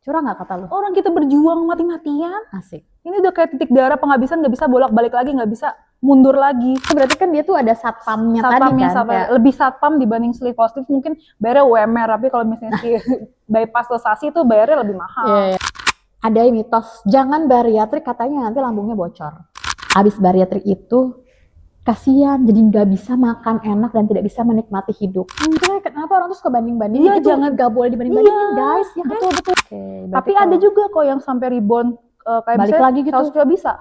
Curang nggak kata lu? Orang kita berjuang mati-matian. Asik. Ini udah kayak titik darah penghabisan, nggak bisa bolak-balik lagi, nggak bisa mundur lagi. Berarti kan dia tuh ada satpamnya tadi kan? Kayak lebih satpam dibanding sleep positif, mungkin bayarnya UMR, tapi kalau misalnya si bypass lesasi itu bayarnya lebih mahal. Yeah. Ada mitos, jangan bariatrik katanya nanti lambungnya bocor. Habis bariatrik itu kasihan, jadi nggak bisa makan enak dan tidak bisa menikmati hidup. Kenapa orang tuh suka banding-banding? Iya, jangan, nggak boleh dibanding-bandingin, guys. Ya kan? Betul. Tapi ada juga kok yang sampai rebound kayak balik lagi gitu. 100 juga bisa.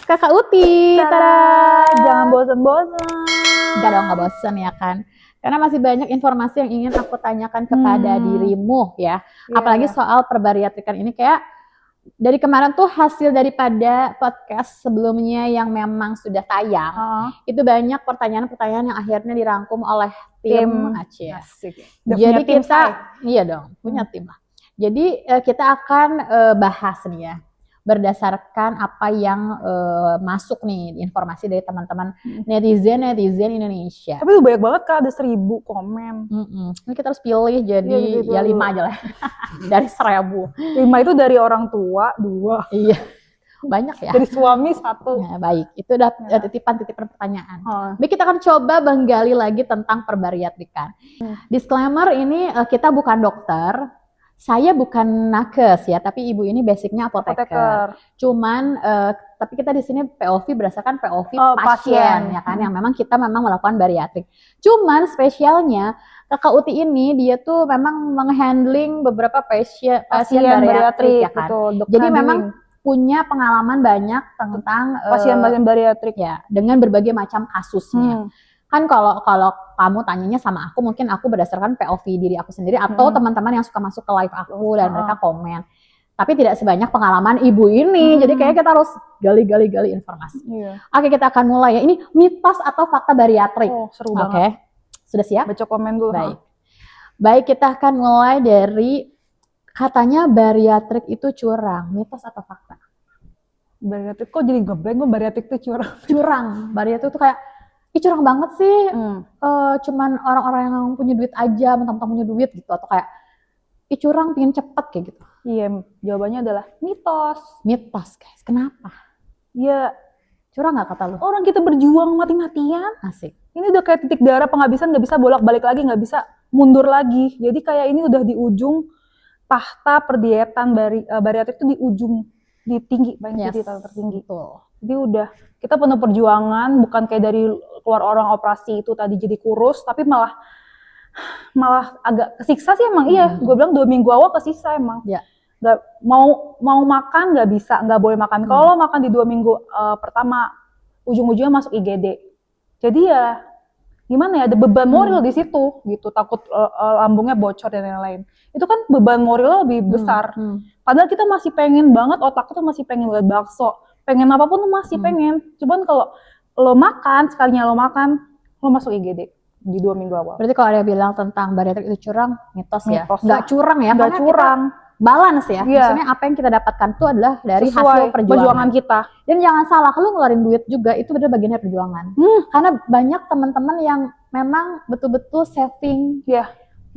Kakak Uti, jangan bosan-bosan. Enggak dong, nggak bosan ya kan? Karena masih banyak informasi yang ingin aku tanyakan kepada dirimu ya. Apalagi soal perbariatrikan ini, kayak dari kemarin tuh hasil daripada podcast sebelumnya yang memang sudah tayang, itu banyak pertanyaan-pertanyaan yang akhirnya dirangkum oleh tim Aceh. Jadi kita, iya dong, punya tim lah. Jadi kita akan bahas nih ya, berdasarkan apa yang masuk nih informasi dari teman-teman netizen Indonesia. Tapi banyak banget Kak, ada 1000 komen. Ini kita harus pilih jadi ya 5 aja lah dari 1000. 5 itu dari orang tua, 2. Iya, banyak ya. Dari suami 1. Ya, baik, itu udah titipan-titipan pertanyaan. Baik, kita akan coba menggali lagi tentang perbariatrikan. Disclaimer, ini kita bukan dokter. Saya bukan nakes ya, tapi ibu ini basicnya apoteker. Cuman, tapi kita di sini POV berdasarkan POV pasien ya kan, yang memang kita melakukan bariatrik. Cuman spesialnya Kakak Uti ini dia tuh memang menghandling beberapa pasien bariatrik ya kan. Betul, jadi memang punya pengalaman banyak tentang pasien-pasien bariatrik ya, dengan berbagai macam kasusnya. Kan kalau kamu tanyanya sama aku, mungkin aku berdasarkan POV diri aku sendiri atau teman-teman yang suka masuk ke live aku dan mereka komen. Tapi tidak sebanyak pengalaman ibu ini. Jadi kayaknya kita harus gali informasi. Oke, kita akan mulai ya. Ini mitos atau fakta bariatrik. Seru banget. Sudah siap? Baca komen dulu. Baik, kita akan mulai dari katanya bariatrik itu curang. Mitos atau fakta? Bariatrik kok jadi ngeblank, bariatrik itu curang. Curang. Bariatrik itu kayak curang banget sih, cuman orang-orang yang punya duit aja, mentang-mentang punya duit gitu, atau kayak curang pengen cepet kayak gitu. Iya, jawabannya adalah mitos. Mitos guys, kenapa? Ya, curang nggak kata lu? Orang kita berjuang mati-matian. Asik. Ini udah kayak titik darah penghabisan, nggak bisa bolak-balik lagi, nggak bisa mundur lagi. Jadi kayak ini udah di ujung tahta perdietan bariatrik itu di ujung, di tinggi, paling tinggi, tertinggi. Jadi udah kita penuh perjuangan, bukan kayak dari keluar orang operasi itu tadi jadi kurus, tapi malah agak kesiksa sih emang. Iya, gue bilang 2 minggu awal kesiksa emang. Gak mau makan nggak bisa, nggak boleh makan. Kalau makan di 2 minggu pertama, ujung-ujungnya masuk IGD. Jadi ya gimana ya, ada beban moral di situ gitu, takut lambungnya bocor dan lain-lain. Itu kan beban moralnya lebih besar. Padahal kita masih pengen banget, otak tuh masih pengen banget bakso, pengen apapun tuh masih pengen. Cuman kalau lo makan, sekalinya lo makan, lo masuk IGD di 2 minggu awal. Berarti kalau ada bilang tentang bariatrik itu curang, mitos ya? Nggak curang ya? Nggak curang. Balance ya, maksudnya apa yang kita dapatkan itu adalah dari hasil perjuangan kita. Dan jangan salah, kalau ngeluarin duit juga itu benar bagian dari perjuangan. Karena banyak teman-teman yang memang betul-betul saving.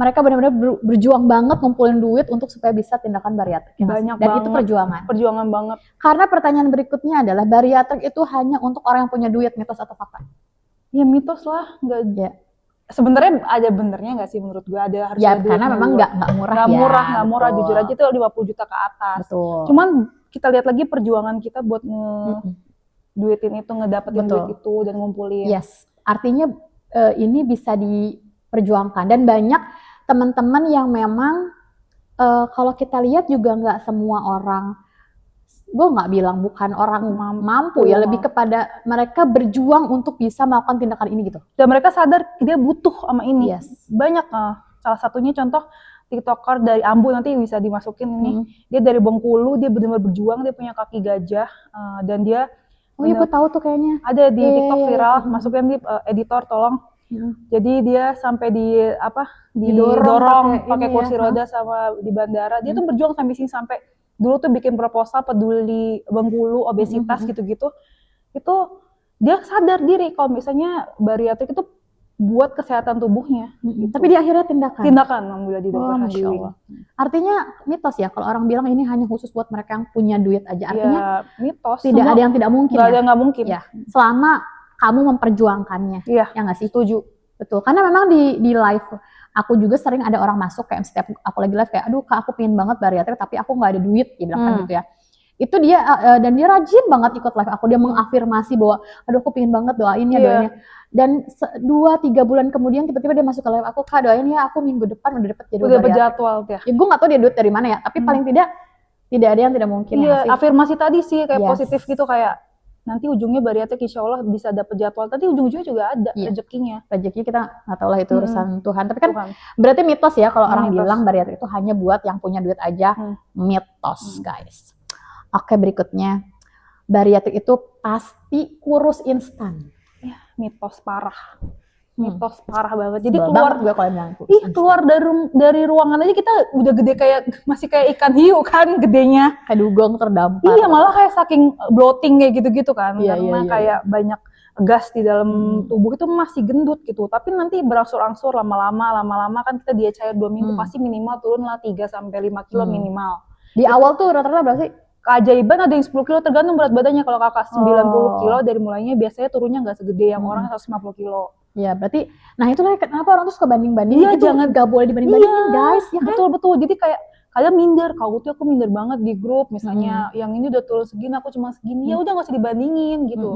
Mereka benar-benar berjuang banget ngumpulin duit untuk supaya bisa tindakan bariatrik. Banyak dan banget. Itu perjuangan. Perjuangan banget. Karena pertanyaan berikutnya adalah, bariatrik itu hanya untuk orang yang punya duit, mitos atau fakta? Ya mitos lah, nggak. Sebenarnya ada benernya nggak sih menurut gue, ada harus ada karena memang nggak murah. Nggak murah, jujur aja itu 50 juta ke atas. Betul. Cuman kita lihat lagi perjuangan kita buat duitin itu, ngedapetin duit itu dan ngumpulin. Artinya ini bisa diperjuangkan, dan banyak teman-teman yang memang kalau kita lihat juga nggak semua orang, gue nggak bilang bukan orang mampu ya, lebih kepada mereka berjuang untuk bisa melakukan tindakan ini gitu. Dan mereka sadar dia butuh sama ini. Banyak, salah satunya contoh TikToker dari Ambu, nanti bisa dimasukin ini. Dia dari Bengkulu, dia benar-benar berjuang, dia punya kaki gajah, dan dia gue tahu tuh kayaknya. Ada di TikTok viral, masukin di editor tolong. Jadi dia sampai didorong pakai kursi roda sama di bandara. Dia tuh berjuang sampai sini, sampai dulu tuh bikin proposal peduli Bengkulu, obesitas gitu-gitu. Itu dia sadar diri kalau misalnya bariatrik itu buat kesehatan tubuhnya. Gitu. Tapi di akhirnya tindakan alhamdulillah di dokter Handi Wing. Artinya mitos ya kalau orang bilang ini hanya khusus buat mereka yang punya duit aja. Artinya mitos. Tidak ada yang tidak mungkin. Nggak ada yang nggak mungkin. Ya, selama kamu memperjuangkannya. Iya. Ya nggak sih? Setuju. Betul. Karena memang di live aku juga sering ada orang masuk kayak setiap aku lagi live kayak, aduh Kak aku pengen banget bariatrik tapi aku nggak ada duit, dia bilang kan gitu ya. Itu dia dan dia rajin banget ikut live aku, dia mengafirmasi bahwa aduh aku pengen banget doain ya doainnya. Dan 2-3 bulan kemudian tiba-tiba dia masuk ke live aku, Kak doain ya aku minggu depan udah dapat jadwal ya. Ya gue nggak tahu dia duit dari mana ya, tapi paling tidak ada yang tidak mungkin. Iya, afirmasi tadi sih kayak positif gitu, kayak nanti ujungnya bariatrik insya Allah bisa dapat jadwal. Tadi ujung-ujungnya juga ada rezekinya. Rezekinya kita nggak tahu lah itu urusan Tuhan. Tapi kan berarti mitos ya kalau orang bilang bariatrik itu hanya buat yang punya duit aja. Mitos guys. Oke, berikutnya bariatrik itu pasti kurus instan. Ya, mitos parah. Mitos parah banget. Jadi keluar dari ruangan aja kita udah gede masih kayak ikan hiu kan gedenya. Kayak dugong terdampar. Iya, malah kayak saking bloating kayak gitu-gitu kan. Karena kayak banyak gas di dalam tubuh itu masih gendut gitu. Tapi nanti berangsur-angsur lama-lama kan kita diet cair 2 minggu pasti minimal turun lah 3-5 kilo minimal. Di awal tuh rata-rata berapa sih? Keajaiban ada yang 10 kilo tergantung berat badannya. Kalau kakak 90 kilo dari mulainya biasanya turunnya nggak segede yang orang 150 kilo. Ya berarti, nah itulah kenapa orang tuh suka banding-bandingin. Iya, jangan gak boleh dibanding-bandingin guys. Ya kan? Betul. Jadi kayak kalian minder, kalau tuh aku minder banget di grup. Misalnya yang ini udah turun segini, aku cuma segini. Ya udah nggak usah dibandingin gitu.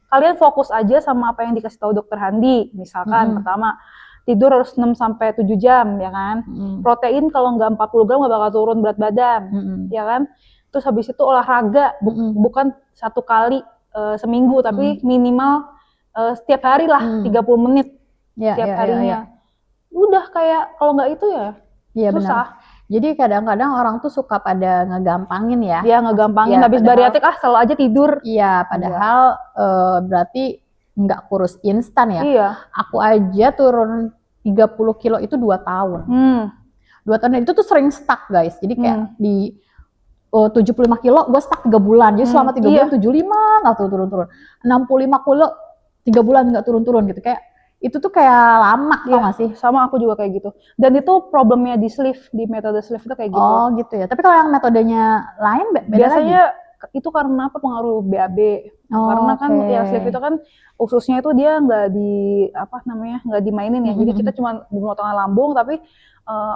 Kalian fokus aja sama apa yang dikasih tahu dokter Handi. Misalkan pertama, tidur harus 6-7 jam, ya kan? Protein kalau nggak 40 gram nggak bakal turun berat badan, ya kan? Terus habis itu olahraga, bukan 1 kali seminggu, tapi minimal setiap hari lah 30 menit setiap harinya. Udah kayak kalau nggak itu ya susah. Benar. Jadi kadang-kadang orang tuh suka pada ngegampangin ya. Iya, ngegampangin. Habis bariatrik selalu aja tidur. Iya, padahal berarti nggak kurus instan ya. Iya. Aku aja turun 30 kilo itu 2 tahun. 2 tahun itu tuh sering stuck guys. Jadi kayak di 75 kilo gue stuck 3 bulan. Jadi selama 3 bulan 75 nggak turun-turun. 65 kilo 3 bulan nggak turun-turun gitu. Kayak itu tuh kayak lama tau gak sih? Sama aku juga kayak gitu. Dan itu problemnya di metode sleeve itu kayak gitu. Oh gitu ya. Tapi kalau yang metodenya lain beda biasanya lagi? Itu karena apa, pengaruh BAB. Karena kan yang sleeve itu kan ususnya itu dia nggak dimainin ya. Jadi kita cuma pemotongan lambung tapi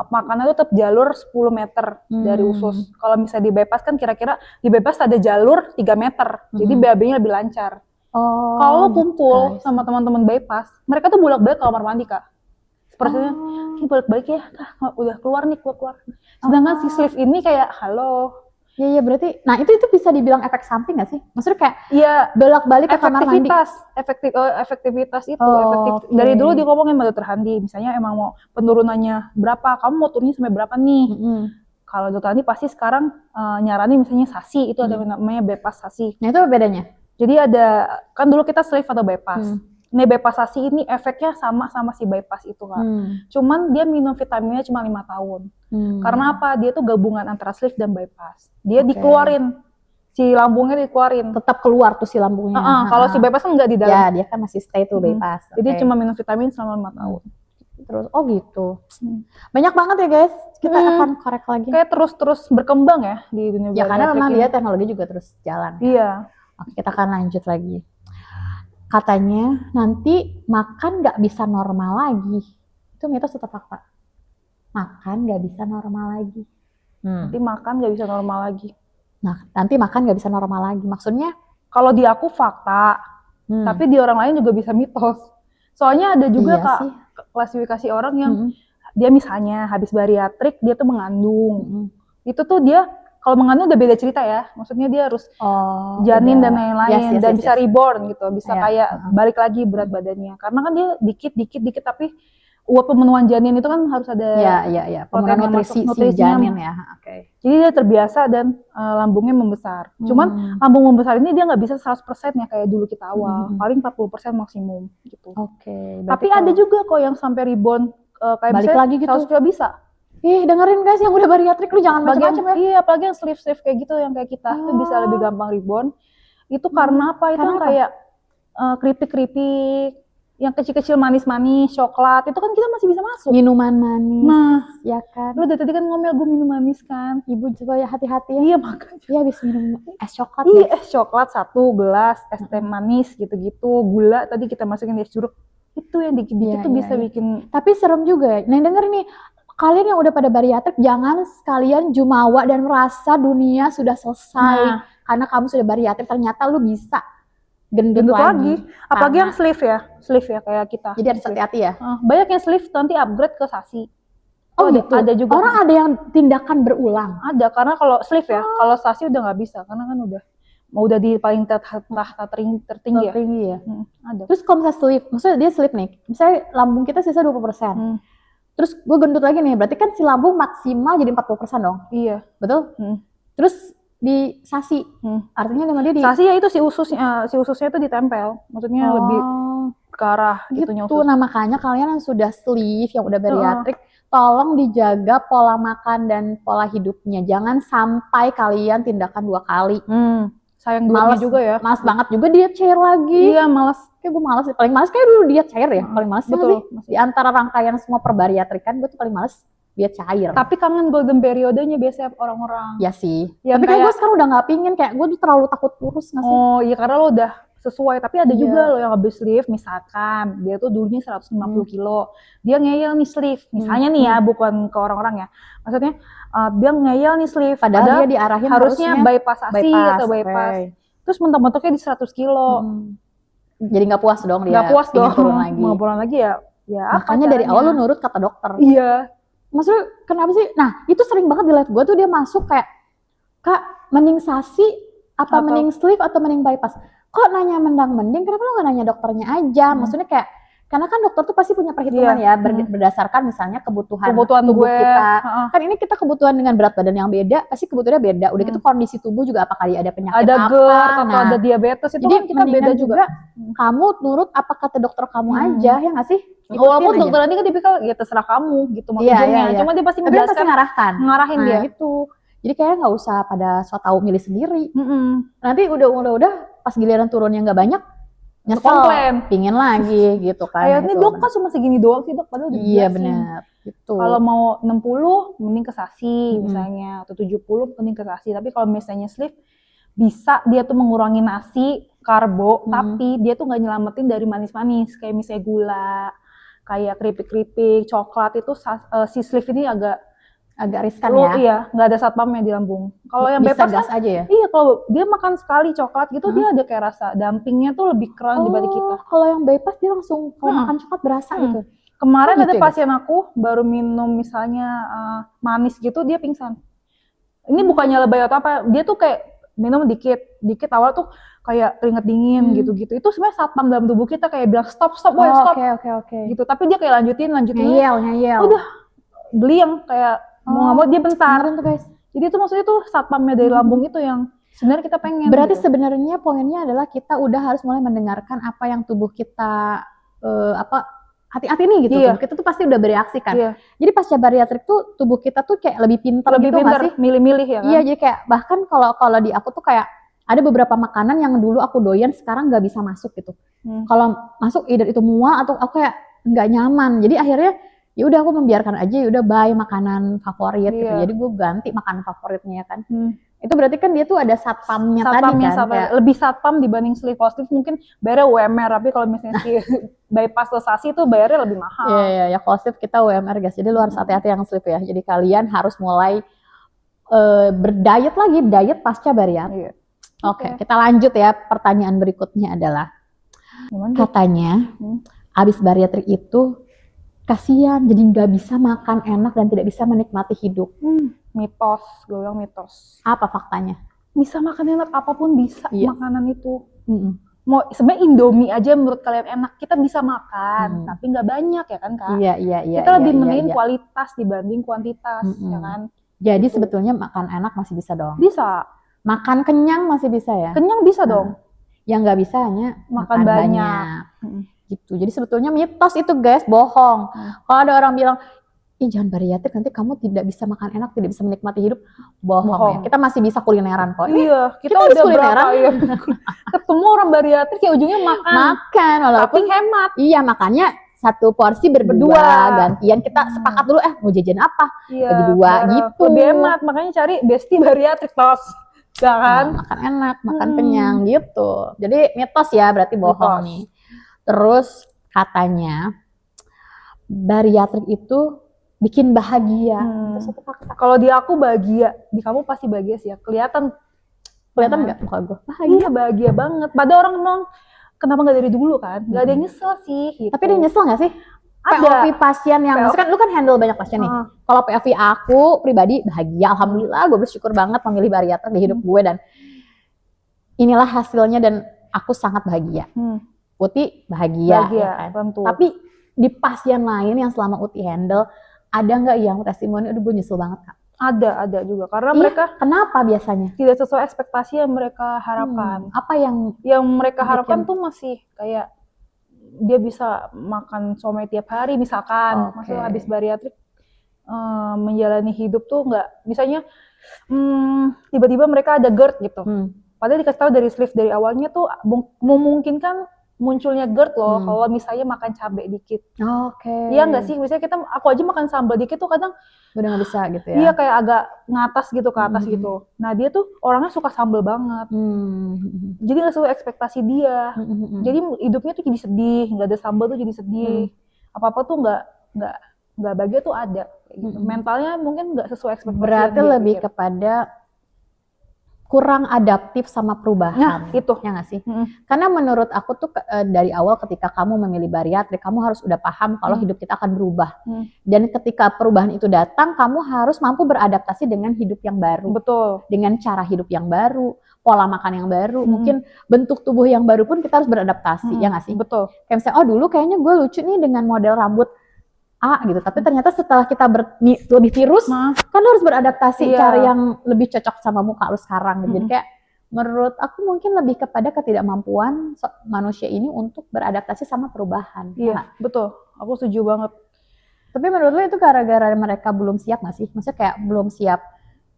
makanan itu tetap jalur 10 meter dari usus. Kalau misalnya di bypass kan kira-kira di bypass ada jalur 3 meter. Jadi BAB-nya lebih lancar. Kalau kumpul sama teman-teman bypass, mereka tuh bolak-balik ke kamar mandi, Kak. Sepertinya, ini bolak-balik ya, Kak, udah keluar nih, keluar. Sedangkan si sleeve ini kayak, halo. Iya, berarti, nah itu bisa dibilang efek samping nggak sih? Maksudnya kayak bolak-balik ke kamar mandi. Efektivitas itu, efektif. Dari dulu dia ngomongin sama dokter Handi, misalnya emang mau penurunannya berapa, kamu mau turunnya sampai berapa nih? Kalau dokter Handi pasti sekarang nyaranin misalnya SASI, itu ada namanya bypass SASI. Nah itu apa bedanya? Jadi ada, kan dulu kita sleeve atau bypass. Nih bypass SASI ini efeknya sama si bypass itu kan. Cuman dia minum vitaminnya cuma 5 tahun. Karena apa? Dia tuh gabungan antara sleeve dan bypass. Dia dikeluarin, si lambungnya dikeluarin. Tetap keluar tuh si lambungnya. Kalau si bypass kan nggak di dalam. Ya, dia kan masih stay tuh bypass. Jadi cuma minum vitamin selama 5 tahun. Terus, gitu. Banyak banget ya guys. Kita akan korek lagi. Kayak terus berkembang ya di dunia bariatrik. Ya karena memang dia teknologi juga terus jalan. Iya. Oke, kita akan lanjut lagi. Katanya nanti makan nggak bisa normal lagi. Itu mitos atau fakta? Makan nggak bisa normal lagi. Nanti makan nggak bisa normal lagi. Nah, nanti makan nggak bisa normal lagi. Maksudnya? Kalau di aku fakta, tapi di orang lain juga bisa mitos. Soalnya ada juga klasifikasi orang yang dia misalnya habis bariatrik dia tuh mengandung. Itu tuh dia kalau mengandung udah beda cerita ya. Maksudnya dia harus janin dan lain-lain dan bisa reborn gitu, bisa kayak balik lagi berat badannya. Karena kan dia dikit tapi pemenuhan janin itu kan harus ada Iya. Pemenuhan nutrisi si nutrisinya. janin ya. Oke. Jadi dia terbiasa dan lambungnya membesar. Cuman lambung membesar ini dia nggak bisa 100% ya kayak dulu kita awal. Paling 40% maksimum gitu. Oke. Tapi ada juga kok yang sampai rebound kayak balik lagi gitu. 100 kilo bisa. Ih, dengerin guys yang udah bariatrik, lu jangan macam-macam ya. Iya, apalagi yang sleeve kayak gitu yang kayak kita itu bisa lebih gampang rebound. Itu karena apa? Itu kayak keripik-keripik yang kecil-kecil manis-manis, coklat, itu kan kita masih bisa masuk. Minuman manis. Nah, ya kan. Lu dari tadi kan ngomel gue minum manis kan. Ibu juga ya hati-hati ya. Iya, makanya. Iya, habis minum es coklat. Iya, es coklat 1 gelas, es teh manis gitu-gitu, gula tadi kita masukin es jeruk. Itu yang dikit-dikit tuh bisa bikin. Tapi serem juga. Nah, denger nih, kalian yang udah pada bariatrik jangan sekalian jumawa dan merasa dunia sudah selesai karena kamu sudah bariatrik, ternyata lu bisa gendut lagi. Apalagi yang sleeve ya kayak kita. Jadi harus hati-hati ya. Banyak yang sleeve nanti upgrade ke sasi. Oh gitu. Ada juga. Orang ada yang tindakan berulang. Ada, karena kalau sleeve ya, kalau sasi udah nggak bisa karena kan udah di paling tahta tertinggi ya. Ada. Terus kalau misalnya sleeve, maksudnya dia sleeve nih, misalnya lambung kita sisa 20%. Terus gue gendut lagi nih, berarti kan si lambung maksimal jadi 40% dong? Iya. Betul? Terus di sasi, artinya sama dia di... Sasi ya itu si ususnya itu ditempel, maksudnya lebih ke arah itunya usus. Nah makanya kalian yang sudah sleeve, yang udah bariatrik, tolong dijaga pola makan dan pola hidupnya. Jangan sampai kalian tindakan 2 kali. Sayang duitnya juga ya. Males banget juga diet cair lagi. Iya, males. Kayak gue males, paling males kayak dulu diet cair ya. Paling males betul. Sih. Di antara rangkaian semua perbariatrikan, gue tuh paling males diet cair. Tapi kangen golden periodenya biasanya orang-orang. Ya sih. Ya, tapi kayak gue sekarang udah gak pingin, kayak gue tuh terlalu takut kurus gak sih? Oh iya, karena lo udah sesuai. Tapi ada juga lo yang habis sleeve, misalkan dia tuh dulunya 150 kilo. Dia ngeyel nih sleeve. Misalnya nih ya, bukan ke orang-orang ya. Maksudnya dia ngeyel nih sleeve. Padahal dia diarahin harusnya bypass ASI atau bypass. Terus mentok-mentoknya di 100 kilo. Jadi gak puas dong dia. Gak puas dong. Mau turun lagi ya. Makanya dari awal lo nurut kata dokter. Iya. Maksudnya kenapa sih? Nah itu sering banget di live gue tuh dia masuk kayak, Kak mending sasi apa mending sleeve atau mending bypass? Kok nanya mending, kenapa lo gak nanya dokternya aja? Maksudnya kayak, karena kan dokter tuh pasti punya perhitungan ya, berdasarkan misalnya kebutuhan tubuh kita. Kan ini kita kebutuhan dengan berat badan yang beda, pasti kebutuhannya beda. Udah gitu kondisi tubuh juga apakah ada penyakit ada GERD atau ada diabetes, itu jadi kan kita beda juga. Kamu nurut apa kata dokter kamu aja, ya nggak sih? Walaupun dokter ini kan tipikal ya terserah kamu gitu maksudnya. Cuma dia pasti menjelaskan, ngarahin dia. Itu. Jadi kayaknya nggak usah pada so tau milih sendiri. Nanti udah pas giliran turunnya nggak banyak, nyesel, komplain, pingin lagi gitu kan. Kayak ini dok kan cuma segini doang sih dok, padahal udah iya benar. Gitu. Kalau mau 60 mending ke sasi misalnya, atau 70 mending ke sasi. Tapi kalau misalnya sleeve bisa dia tuh mengurangi nasi, karbo, tapi dia tuh nggak nyelamatin dari manis-manis kayak misalnya gula, kayak keripik-keripik, coklat itu si sleeve ini agak riskan ya. Iya, nggak ada satpamnya di lambung. Kalau yang bypass gas aja ya. Iya, kalau dia makan sekali coklat gitu dia ada kayak rasa dumpingnya tuh lebih keren dibanding kita. Kalau yang bypass dia langsung kalau makan coklat berasa gitu. Kemarin ada pasien aku baru minum misalnya manis gitu dia pingsan. Ini bukannya lebay atau apa, dia tuh kayak minum dikit awal tuh kayak keringet dingin gitu-gitu. Itu sebenarnya satpam dalam tubuh kita kayak bilang stop, boy, stop. Oke. Gitu. Tapi dia kayak lanjutin. Ngeyel. Udah beli yang kayak mau nggak mau dia bentar. Tuh guys. Jadi itu maksudnya tuh satpamnya dari lambung itu yang sebenarnya kita pengen. Berarti sebenarnya poinnya adalah kita udah harus mulai mendengarkan apa yang tubuh kita hati-hati nih gitu. Tubuh kita tuh pasti udah bereaksi kan. Jadi pasca bariatrik tuh tubuh kita tuh kayak lebih pintar gitu nggak sih? Milih-milih ya kan? Iya, jadi kayak bahkan kalau di aku tuh kayak ada beberapa makanan yang dulu aku doyan sekarang nggak bisa masuk gitu. Kalau masuk either itu mual atau aku kayak nggak nyaman. Jadi akhirnya ya udah aku membiarkan aja, ya udah buy makanan favorit gitu. Jadi gue ganti makanan favoritnya kan. Itu berarti kan dia tuh ada satpamnya tadi kan. Lebih satpam dibanding sleeve. Sleeve mungkin bayarnya UMR, tapi kalau misalnya si bypass sasi itu bayarnya lebih mahal. Iya, kalau sleeve kita UMR guys. Jadi lu harus hati-hati yang sleeve ya. Jadi kalian harus mulai diet pasca bariatrik. Oke, kita lanjut ya. Pertanyaan berikutnya adalah katanya abis bariatrik itu kasihan, jadi nggak bisa makan enak dan tidak bisa menikmati hidup. Mitos, gue bilang mitos. Apa faktanya? Bisa makan enak apapun bisa makanan itu. mau sebenarnya Indomie aja menurut kalian enak, kita bisa makan, tapi nggak banyak ya kan Kak? Iya. Kita lebih mending kualitas dibanding kuantitas, ya kan? Jadi sebetulnya makan enak masih bisa dong. Bisa. Makan kenyang masih bisa ya? Kenyang bisa dong. Yang nggak bisa hanya makan banyak. Gitu. Jadi sebetulnya mitos itu guys, bohong. Kalau ada orang bilang, ih jangan bariatrik nanti kamu tidak bisa makan enak, tidak bisa menikmati hidup, bohong. Ya. Kita masih bisa kulineran kok. Iya, kita udah kulineran ya. Ketemu orang bariatrik ya ujungnya makan walaupun tapi hemat. Iya, makanya satu porsi berdua, gantian kita sepakat dulu mau jajan apa, bagi dua gitu. Lebih hemat, makanya cari bestie bariatrik tos. Kan? Makan enak, makan kenyang gitu. Jadi mitos ya, berarti bohong nih. Terus katanya bariatrik itu bikin bahagia. Itu satu fakta. Kalau di aku bahagia, di kamu pasti bahagia sih ya. Kelihatan nggak muka gue? Bahagia, bahagia banget. Padahal orang bilang kenapa nggak dari dulu kan? Nggak ada yang nyesel sih. Gitu. Tapi dia nyesel nggak sih? Ada. POV pasien yang, maksudnya kan lu kan handle banyak pasien nih. Kalau POV aku pribadi bahagia, alhamdulillah, gue bersyukur banget memilih bariatrik di hidup gue dan inilah hasilnya dan aku sangat bahagia. Uti bahagia ya kan? Tentu. Tapi di pasien lain yang selama Uti handle, ada nggak yang testimoni, aduh gue nyesel banget Kak? Ada juga karena mereka kenapa biasanya tidak sesuai ekspektasi yang mereka harapkan. Apa yang mereka harapkan tuh masih kayak dia bisa makan somai tiap hari misalkan, maksudnya habis bariatrik menjalani hidup tuh nggak, misalnya tiba-tiba mereka ada GERD gitu, padahal dikasih tahu dari sleeve dari awalnya tuh memungkinkan munculnya GERD loh kalau misalnya makan cabai dikit. Iya nggak sih, misalnya aku aja makan sambal dikit tuh kadang udah nggak bisa gitu ya. Iya kayak agak ngatas gitu ke atas gitu. Nah dia tuh orangnya suka sambal banget. Jadi nggak sesuai ekspektasi dia. Jadi hidupnya tuh jadi sedih, nggak ada sambal tuh jadi sedih. Apa-apa tuh nggak bahagia tuh ada. Gitu. Mentalnya mungkin nggak sesuai ekspektasi. Berarti lebih kepada kurang adaptif sama perubahan. Nah, itu. Ya nggak sih? Karena menurut aku tuh dari awal ketika kamu memilih bariatrik, kamu harus udah paham kalau hidup kita akan berubah. Dan ketika perubahan itu datang, kamu harus mampu beradaptasi dengan hidup yang baru. Betul. Dengan cara hidup yang baru, pola makan yang baru, mungkin bentuk tubuh yang baru pun kita harus beradaptasi. Ya nggak sih? Betul. Kayak misalnya, oh dulu kayaknya gue lucu nih dengan model rambut A gitu, tapi ternyata setelah kita lebih tirus, kan harus beradaptasi cari yang lebih cocok sama muka lu sekarang gitu. Jadi kayak menurut aku mungkin lebih kepada ketidakmampuan manusia ini untuk beradaptasi sama perubahan. Iya, betul. Aku setuju banget. Tapi menurut lu itu gara-gara mereka belum siap nggak sih? Maksudnya kayak belum siap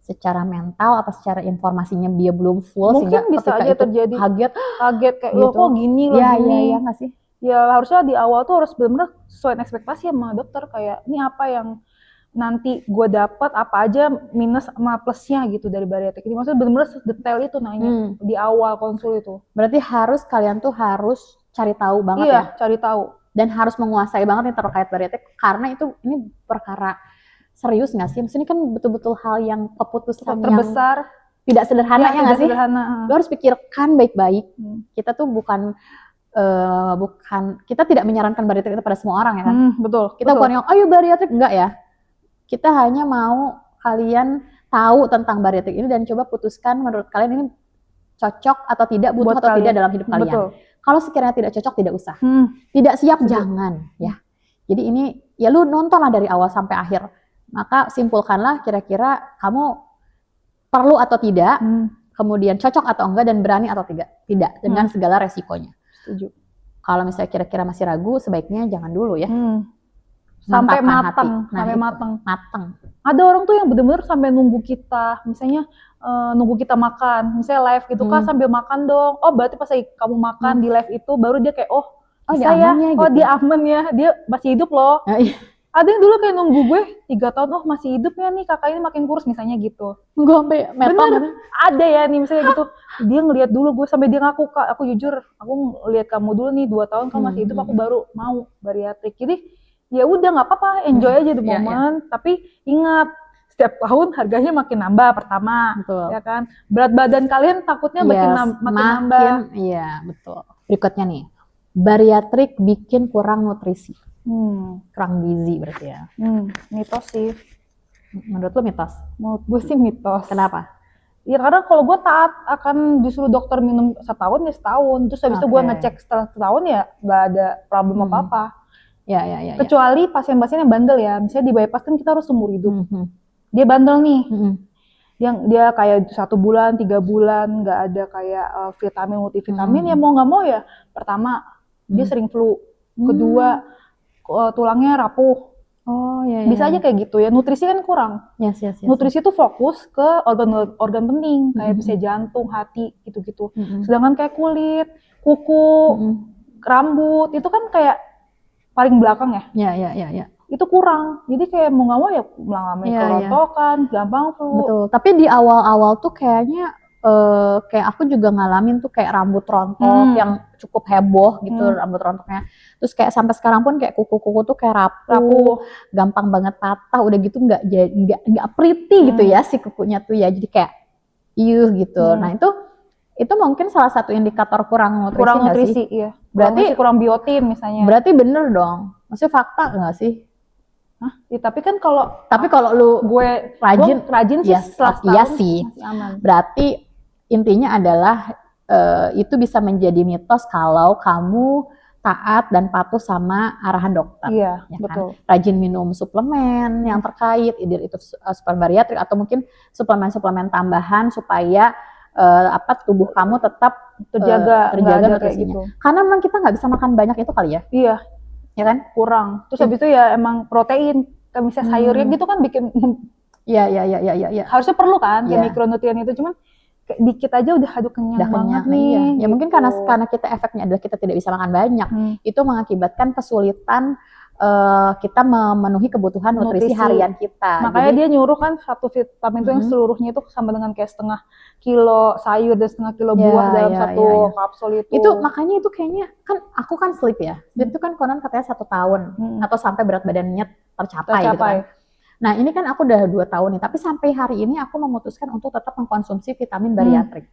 secara mental atau secara informasinya dia belum full, mungkin sehingga bisa ketika aja itu terjadi kaget kayak gitu. Lo kok gini lo gini. Iya nggak sih? Ya harusnya di awal tuh harus benar-benar sesuai ekspektasi sama dokter, kayak ini apa yang nanti gue dapat, apa aja minus sama plusnya gitu dari bariatrik ini. Maksudnya benar-benar detail itu nanya di awal konsul itu. Berarti kalian tuh harus cari tahu banget ya? Cari tahu. Dan harus menguasai banget nih terkait bariatrik, karena ini perkara serius nggak sih? Maksudnya kan betul-betul hal yang keputusan terbesar, yang tidak sederhana ya nggak sih? Sederhana. Lo harus pikirkan baik-baik. Kita tuh bukan kita tidak menyarankan bariatrik itu pada semua orang ya kan? Betul. Kita bukan yang ayo bariatrik, enggak ya. Kita hanya mau kalian tahu tentang bariatrik ini dan coba putuskan menurut kalian ini cocok atau tidak, butuh atau tidak dalam hidup kalian. Kalau sekiranya tidak cocok, tidak usah. Tidak siap, jangan ya. Jadi ini ya lu nontonlah dari awal sampai akhir. Maka simpulkanlah kira-kira kamu perlu atau tidak, kemudian cocok atau enggak, dan berani atau tidak dengan segala resikonya. Setuju. Kalau misalnya kira-kira masih ragu, sebaiknya jangan dulu ya. Sampai matang, matang. Ada orang tuh yang benar-benar sampai nunggu kita, misalnya nunggu kita makan, misalnya live gitu kan, sambil makan dong. Oh berarti pas kamu makan di live itu baru dia kayak bisa ya, gitu. Dia aman ya, dia masih hidup loh. Ada yang dulu kayak nunggu gue 3 tahun, masih hidup ya nih kakak ini makin kurus misalnya gitu. Gue sampai bener, ada ya nih misalnya gitu. Dia ngelihat dulu gue sampai dia ngaku, Kak, aku jujur, aku ngelihat kamu dulu nih 2 tahun kamu masih hidup, aku baru mau bariatrik. Jadi ya udah nggak apa-apa, enjoy aja di momen. Tapi ingat, setiap tahun harganya makin nambah pertama. Betul. Ya kan. Berat badan kalian takutnya makin nambah. Iya betul. Berikutnya nih, bariatrik bikin kurang nutrisi. Kurang gizi berarti ya. Mitos sih. Menurut lo mitos? Menurut gue sih mitos. Kenapa? Ya karena kalau gue taat akan disuruh dokter minum setahun ya setahun, terus habis itu gue ngecek setelah setahun ya nggak ada problem apa-apa. Ya. Kecuali pasien-pasien yang bandel ya, misalnya di bypass kan kita harus seumur hidup. Dia bandel nih, yang dia kayak 1 bulan, 3 bulan nggak ada kayak vitamin multivitamin, ya mau nggak mau ya. Pertama dia sering flu, kedua tulangnya rapuh. Oh iya. Bisa aja kayak gitu ya. Nutrisi kan kurang. Yes. Nutrisi itu fokus ke organ penting kayak bisa jantung, hati gitu-gitu. Sedangkan kayak kulit, kuku, rambut itu kan kayak paling belakang ya. Ya. Itu kurang. Jadi kayak mau nggak mau ya mengalami kerontokan, gampang flu. Betul. Tapi di awal-awal tuh kayaknya kayak aku juga ngalamin tuh kayak rambut rontok yang cukup heboh gitu rambut rontoknya. Terus kayak sampai sekarang pun kayak kuku-kuku tuh kayak rapuh, gampang banget patah. Udah gitu nggak pretty gitu ya si kukunya tuh ya. Jadi kayak gitu. Nah itu mungkin salah satu indikator kurang nutrisi. Kurang nutrisi, iya. Berarti kurang biotin misalnya. Berarti bener dong. Maksudnya fakta nggak sih? Ya, tapi kalau lu gue rajin sih iya sih. Aman. Berarti intinya adalah itu bisa menjadi mitos kalau kamu taat dan patuh sama arahan dokter. Iya, ya betul. Kan? Rajin minum suplemen yang terkait, itu suplemen bariatrik atau mungkin suplemen tambahan supaya tubuh kamu tetap terjaga nutrisinya. Gitu. Karena memang kita nggak bisa makan banyak itu kali ya. Iya. Ya kan? Kurang. Terus habis itu ya emang protein, kayak misalnya sayurnya gitu kan bikin Iya. Harusnya perlu kan kayak mikronutrien itu, cuman kayak dikit aja udah kenyang banget nih. Iya. Ya mungkin karena kita efeknya adalah kita tidak bisa makan banyak. Itu mengakibatkan kesulitan kita memenuhi kebutuhan nutrisi harian kita. Makanya dia nyuruh kan satu vitamin itu yang seluruhnya itu sama dengan kayak 1/2 kilo sayur dan 1/2 kilo buah dalam satu kapsul itu. Itu makanya itu kayaknya kan aku kan sleep ya. Sleep itu kan konon katanya 1 tahun atau sampai berat badannya tercapai. Gitu kan. Nah ini kan aku udah 2 tahun nih, tapi sampai hari ini aku memutuskan untuk tetap mengkonsumsi vitamin bariatrik.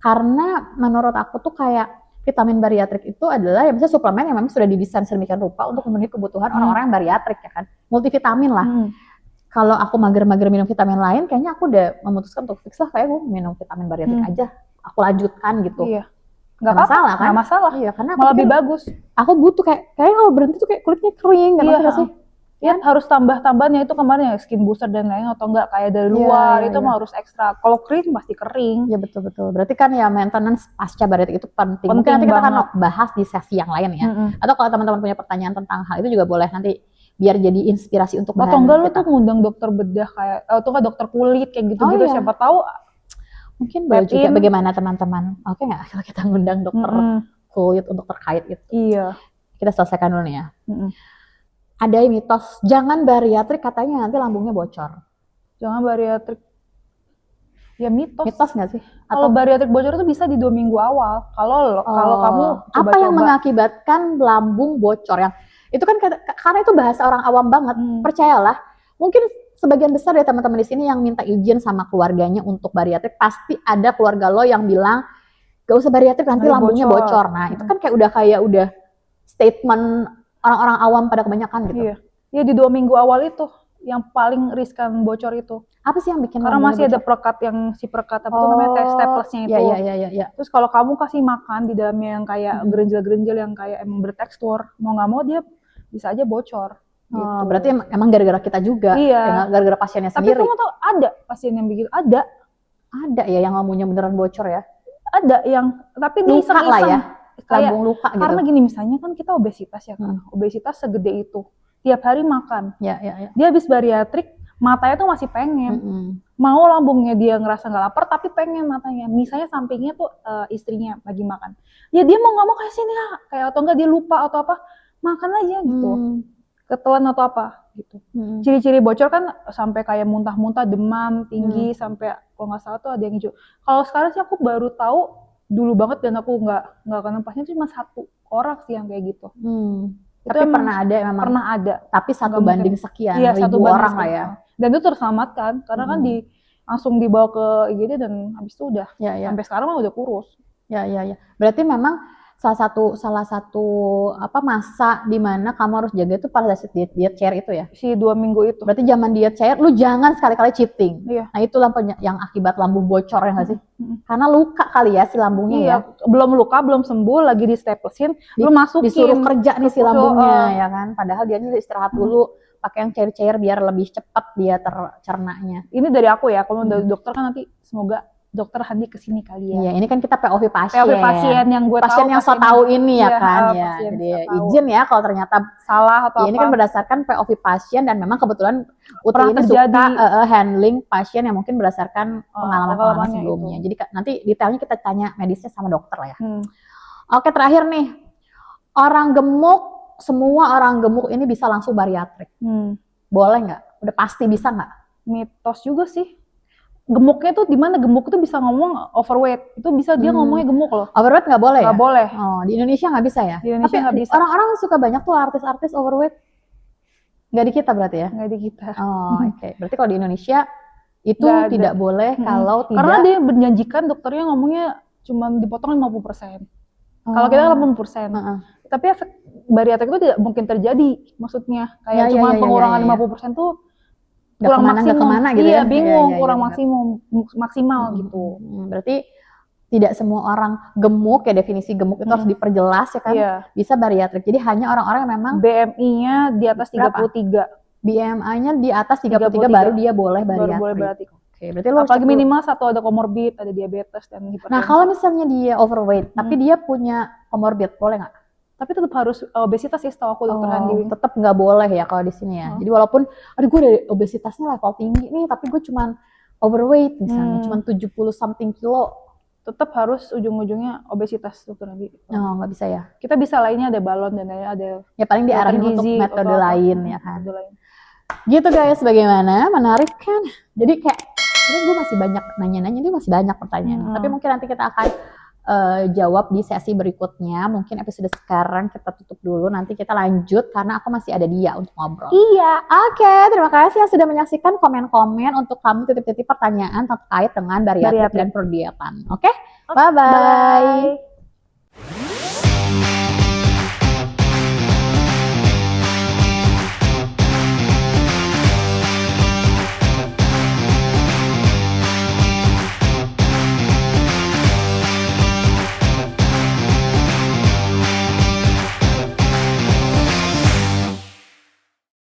Karena menurut aku tuh kayak vitamin bariatrik itu adalah ya misalnya suplemen yang memang sudah didesain sedemikian rupa untuk memenuhi kebutuhan orang-orang yang bariatrik ya kan. Multivitamin lah. Kalau aku mager-mager minum vitamin lain, kayaknya aku udah memutuskan untuk fix lah kayak gue minum vitamin bariatrik aja. Aku lanjutkan gitu. Iya. Gak masalah kan? Gak masalah. Iya, karena malah lebih bagus. Aku butuh kayaknya kalau berhenti tuh kayak kulitnya kering, gak sih? Ya harus tambah-tambahnya itu kemarin ya skin booster dan lain atau enggak kayak dari luar itu mah harus ekstra. Kalau kering pasti kering. Ya betul. Berarti kan ya maintenance pasca bariatrik itu penting. Mungkin nanti kita akan bahas di sesi yang lain ya. Atau kalau teman-teman punya pertanyaan tentang hal itu juga boleh nanti biar jadi inspirasi untuk bahan. Atau enggak lu tuh ngundang dokter bedah kayak atau enggak dokter kulit kayak gitu-gitu siapa tahu mungkin boleh juga bagaimana teman-teman. Oke nggak kalau kita ngundang dokter kulit untuk terkait itu. Iya. Kita selesaikan dulu nih ya. Ada mitos, jangan bariatrik katanya nanti lambungnya bocor. Jangan bariatrik. Ya mitos. Mitos nggak sih? Kalau bariatrik bocor itu bisa di 2 minggu awal. Kalau kamu coba-coba. Apa yang mengakibatkan lambung bocor? Yang itu kan karena itu bahasa orang awam banget. Percayalah, mungkin sebagian besar dari teman-teman di sini yang minta izin sama keluarganya untuk bariatrik, pasti ada keluarga lo yang bilang gak usah bariatrik nanti lambungnya bocor. Nah itu kan kayak udah statement orang-orang awam pada kebanyakan gitu. Iya di 2 minggu awal itu yang paling riskan bocor itu. Apa sih yang bikin? Karena masih ada perekat yang apa tuh namanya staplesnya itu. Iya. Terus kalau kamu kasih makan di dalamnya yang kayak gerenjel-gerenjel yang kayak emang bertekstur, mau nggak mau dia bisa aja bocor. Gitu. Berarti emang gara-gara kita juga. Iya. Gara-gara pasiennya sendiri. Tapi kamu tahu ada pasien yang begitu? Ada ya yang lambungnya beneran bocor ya? Ada yang tapi di luka lah ya. Lambung luka gitu. Karena gini misalnya kan kita obesitas ya kan. Obesitas segede itu. Tiap hari makan. Ya. Dia habis bariatrik, matanya tuh masih pengen. Mau lambungnya dia ngerasa nggak lapar tapi pengen matanya. Misalnya sampingnya tuh istrinya lagi makan. Ya dia mau nggak mau kayak sini ya. Kayak atau enggak dia lupa atau apa. Makan aja gitu. Ketelan atau apa gitu. Ciri-ciri bocor kan sampai kayak muntah-muntah, demam tinggi sampai kalau nggak salah tuh ada yang hijau. Kalau sekarang sih aku baru tahu dulu banget dan aku nggak kenal pasien cuma 1 orang sih yang kayak gitu. Tapi pernah ada memang. Pernah ada. Tapi 1 banding sekian ribu orang lah ya. Dan itu terselamatkan karena kan langsung dibawa ke IGD dan habis itu udah sampai sekarang mah udah kurus. Ya. Berarti memang salah satu apa masa di mana kamu harus jaga itu pada saat diet cair itu ya. Si 2 minggu itu. Berarti zaman diet cair lu jangan sekali-kali cheating. Iya. Nah, itu yang akibat lambung bocor ya nggak sih? Karena luka kali ya si lambungnya iya, ya. belum luka, belum sembuh, lagi di staplesin, lu masukin. Disuruh kerja nih si lambungnya ya kan. Padahal dia istirahat dulu, pakai yang cair-cair biar lebih cepat dia tercernanya. Ini dari aku ya, kalau dari dokter kan nanti semoga dokter Handi kesini kali ya. Iya, ini kan kita POV pasien. POV pasien yang gue pasien tahu. yang so tahu ini ya kan ya. Jadi izin ya kalau ternyata salah atau ya, ini kan berdasarkan POV pasien dan memang kebetulan pernah ini terjadi suka handling pasien yang mungkin berdasarkan pengalaman sebelumnya. itu. Jadi nanti detailnya kita tanya medisnya sama dokter lah ya. Oke, terakhir nih. Orang gemuk, semua orang gemuk ini bisa langsung bariatrik. Boleh nggak? Udah pasti bisa nggak? Mitos juga sih. Gemuknya tuh di mana? Gemuk tuh bisa ngomong overweight. Itu bisa dia ngomongnya gemuk loh. Overweight nggak boleh Nggak boleh. Oh, di Indonesia nggak bisa ya? Di Indonesia nggak bisa. Orang-orang suka banyak tuh artis-artis overweight. Nggak di kita berarti ya? Nggak di kita. Oh, oke. Berarti kalau di Indonesia itu tidak boleh kalau tidak. Karena dia menjanjikan dokternya ngomongnya cuma dipotong 50%. Kalau kita 80%. Tapi efek bariatrik itu tidak mungkin terjadi. Maksudnya kayak cuma pengurangan 50% tuh kurang maksimum gitu ya. Iya, bingung, kurang maksimal gitu. Berarti tidak semua orang gemuk ya, definisi gemuk itu harus diperjelas ya kan. Bisa bariatrik. Jadi hanya orang-orang yang memang BMI-nya di atas 33. BMI-nya di atas 33 baru dia boleh bariatrik. Baru boleh bariatrik. Oke, berarti apalagi minimal satu ada komorbid, ada diabetes dan hipertensi. Nah, kalau misalnya dia overweight tapi dia punya komorbid, boleh nggak? Tapi tetap harus obesitas sih setahu aku dokter Handi. Tetap nggak boleh ya kalau di sini ya. Jadi walaupun aduh gue udah obesitasnya level tinggi nih, tapi gue cuman overweight misalnya, cuman 70 something kilo, tetap harus ujung-ujungnya obesitas dokter Handi. Oh, nggak bisa ya. Kita bisa lainnya ada balon dan lainnya ada ya paling diarahin untuk metode lain ya kan. Gitu guys, bagaimana? Menarik kan? Jadi kayak gue masih banyak nanya-nanya, dia masih banyak pertanyaan. Tapi mungkin nanti kita akan jawab di sesi berikutnya. Mungkin episode sekarang kita tutup dulu, nanti kita lanjut karena aku masih ada dia untuk ngobrol. Iya. Oke, terima kasih yang sudah menyaksikan. Komen-komen untuk kamu titip-titip pertanyaan terkait dengan bariatrik dan perdiatan. Oke? Bye-bye.